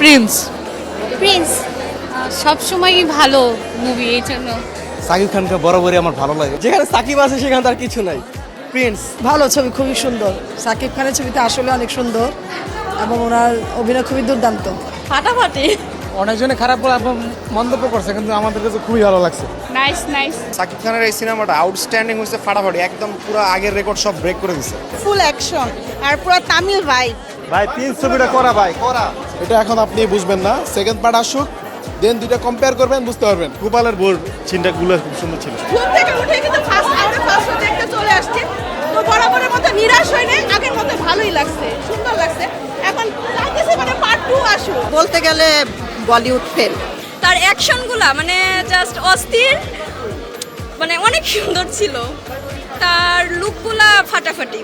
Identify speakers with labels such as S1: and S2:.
S1: Prince.
S2: Prince সবসময়ই ভালো movie, এই জন্য।
S3: সাকিব খানকে বরাবরই আমার ভালো লাগে।
S4: যেখানে সাকিব আছে সেখানে তার কিছু নাই। প্রিন্স
S5: ভালো ছবি, খুবই সুন্দর। সাকিব খানের ছবিতে আসলে অনেক সুন্দর এবং ওনার অভিনয় খুবই দুর্দান্ত।
S2: ফাটাফাটি।
S3: অনেকজনে খারাপ বলে মন্তব্য করছে, কিন্তু আমাদের কাছে খুবই ভালো লাগছে।
S2: Nice nice.
S6: সাকিব খানের এই সিনেমাটা আউটস্ট্যান্ডিং হচ্ছে, ফাটাফাটি, একদম পুরো আগের রেকর্ড সব ব্রেক করে দিছে।
S5: ফুল অ্যাকশন আর পুরো তামিল ভাইব।
S3: ভাই প্রিন্স ছবিটা করা ভাই করা।
S7: এটা এখন আপনি বুঝবেন না, সেকেন্ড পার্ট আসুক, দেন দুইটা কম্পেয়ার করবেন, বুঝতে পারবেন।
S3: গোপালের বোর চিন্তাগুলো খুব সুন্দর ছিল।
S5: ঘুম থেকে উঠে কিন্তু ফার্স্ট দেখতে চলে আসছে, তো বরাবরের মতো নিরাশ হয় নাই, আগের মতো ভালোই লাগছে, সুন্দর লাগছে। এখন চাইতেছি মানে পার্ট 2 আসুক। বলতে গেলে বলিউড ফেল।
S2: তার অ্যাকশনগুলা মানে জাস্ট অস্থির, মানে অনেক সুন্দর ছিল। তার লুকগুলা ফাটাফাটি।